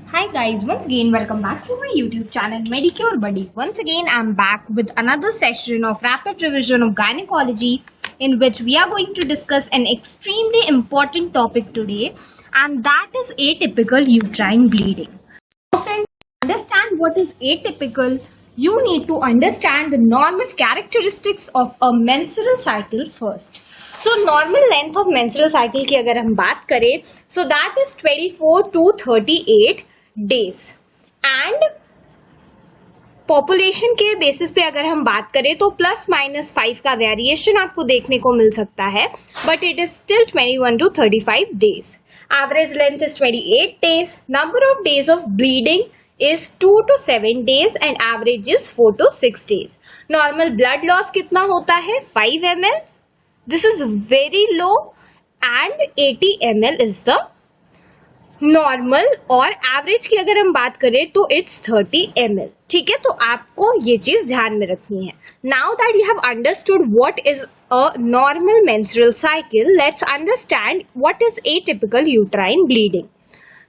Hi guys, once again welcome back to my YouTube channel Medicure Buddy. Once again I'm back with another session of rapid revision of gynecology in which we are going to discuss an extremely important topic today, and that is atypical uterine bleeding. Now friends, to understand what is atypical, you need to understand the normal characteristics of a menstrual cycle first. So normal length of menstrual cycle की अगर हम बात करें, so that is 24 to 38 days and population के basis पे अगर हम बात करें तो ±5 का वेरिएशन आपको देखने को मिल सकता है, but it is still 21 to 35 days. Average length is 28 days. Number of days of bleeding is 2 to 7 days and average is 4 to 6 days. Normal blood loss कितना होता है? 5 ml. This is very low and 80 ml is the normal, और average की अगर हम बात करें तो इट्स 30 ml. ठीक है, तो आपको ये चीज ध्यान में रखनी है. Now that you have understood what is a normal menstrual cycle, let's understand what is atypical uterine bleeding.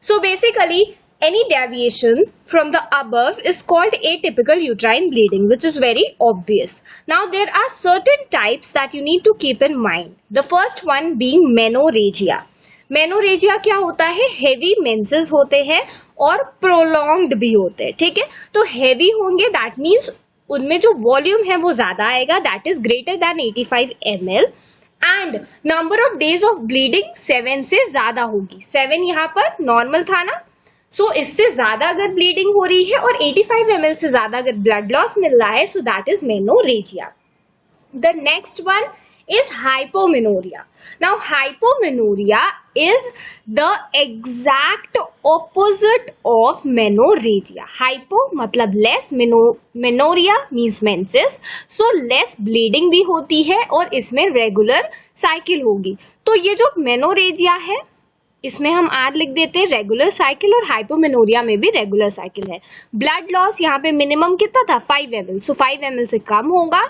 So basically any deviation from the above is called atypical uterine bleeding, which is very obvious. Now there are certain types that you need to keep in mind. The first one being menorrhagia. Menorrhagia क्या होता है? Heavy menses होते हैं और prolonged भी होते हैं. ठीक है, तो हेवी होंगे दैट मीन्स उनमें जो वॉल्यूम है वो ज्यादा आएगा, that is greater than 85 ml. And number of days of bleeding 7 से ज्यादा होगी. 7 यहाँ पर नॉर्मल था ना, सो इससे ज्यादा अगर ब्लीडिंग हो रही है और 85 ml से ज्यादा अगर ब्लड लॉस मिल रहा है, so that is menorrhagia. The next one is hypomenorrhea. Now hypomenorrhea is the exact opposite of menorrhagia. Hypo मतलब less, menorrhea means menses, so less bleeding भी होती है और इसमें regular cycle होगी. तो ये जो menorrhagia है इसमें हम आर लिख देते हैं रेगुलर साइकिल, और हाइपोमेनोरिया में भी रेगुलर साइकिल है. ब्लड लॉस यहाँ पे मिनिमम कितना था? 5 ml. सो 5 ml से कम होगा,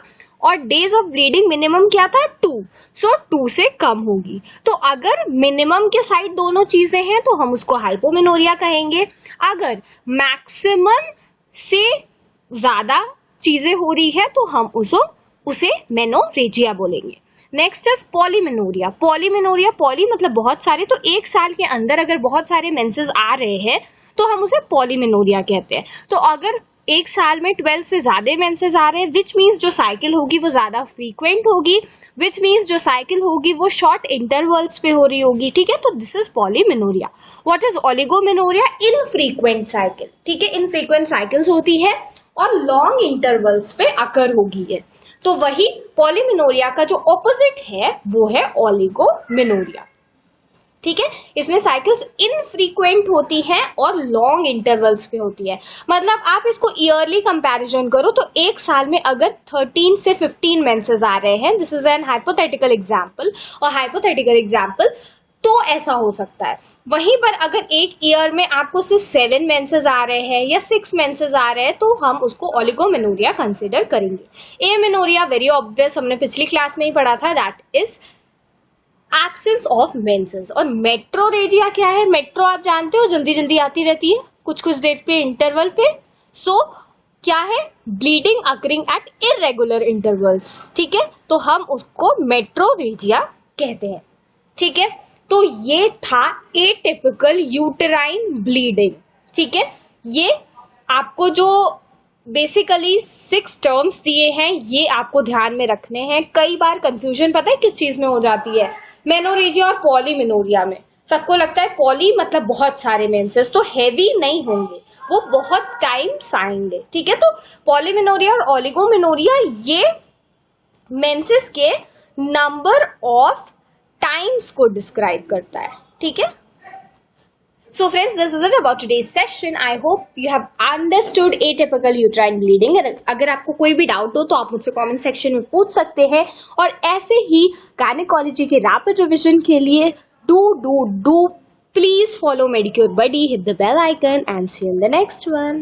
और डेज ऑफ ब्लीडिंग मिनिमम क्या था? 2. सो 2 से कम होगी. तो अगर मिनिमम के साइड दोनों चीजें हैं तो हम उसको हाइपोमेनोरिया कहेंगे. अगर मैक्सिमम से ज्यादा चीजें हो रही है तो हम उसे मेनोरेजिया बोलेंगे. Next is polymenorrhoea. Polymenorrhoea, poly मतलब बहुत सारे, तो एक साल के अंदर अगर बहुत सारे मेंसेस आ रहे हैं तो हम उसे पॉलीमेनोरिया कहते हैं. तो अगर एक साल में 12 से ज्यादा मेंसेस आ रहे हैं, विच मीन्स जो साइकिल होगी वो ज्यादा फ्रीक्वेंट होगी, विच मीन्स जो साइकिल होगी वो शॉर्ट इंटरवल्स पे हो रही होगी. ठीक है, तो this is polymenorrhoea. What is oligomenorrhoea? Infrequent cycle. ठीक है, इनफ्रीक्वेंट साइकिल्स होती है और लॉन्ग इंटरवल्स पे अकर होगी ये. तो वही पॉलीमेनोरिया का जो ऑपोजिट है वो है ओलिगोमेनोरिया. ठीक है, इसमें साइकिल्स इनफ्रीक्वेंट होती हैं और लॉन्ग इंटरवल्स पे होती है. मतलब आप इसको ईयरली कंपैरिजन करो तो एक साल में अगर 13 से 15 मेंसेस आ रहे हैं, this is an hypothetical example, और हाइपोथेटिकल एग्जांपल तो ऐसा हो सकता है. वहीं पर अगर एक ईयर में आपको सिर्फ 7 मेंसेस आ रहे हैं या 6 मेंसेस आ रहे हैं तो हम उसको ओलिगोमेनोरिया कंसिडर करेंगे. एमेनोरिया वेरी ऑब्वियस, हमने पिछली क्लास में ही पढ़ा था, that is absence of menses. और मेट्रोरेजिया क्या है? मेट्रो आप जानते हो, जल्दी जल्दी आती रहती है कुछ कुछ देर पे इंटरवल पे. सो क्या है? Bleeding occurring at irregular intervals. ठीक है, तो हम उसको मेट्रोरेजिया कहते हैं. ठीक है, तो ये था एटिपिकल यूटेराइन ब्लीडिंग. ठीक है, ये आपको जो बेसिकली 6 टर्म्स दिए हैं ये आपको ध्यान में रखने हैं. कई बार कंफ्यूजन पता है किस चीज में हो जाती है? मेनोरेजिया और पॉलीमेनोरिया में. सबको लगता है पॉली मतलब बहुत सारे मेंसेस, तो हेवी नहीं होंगे, वो बहुत टाइम आएंगे. ठीक है, तो पॉलीमेनोरिया और ओलिगोमेनोरिया ये मेंसेस के नंबर ऑफ टाइम्स को डिस्क्राइब करता है. ठीक है, so friends, this is it about today's session. I hope you have understood atypical uterine bleeding. अगर आपको कोई भी डाउट हो तो आप मुझसे कमेंट सेक्शन में पूछ सकते हैं, और ऐसे ही गायनेकोलॉजी के रैपिड रिविजन के लिए do please follow Medicure Buddy, hit the bell icon, and see you in the next one.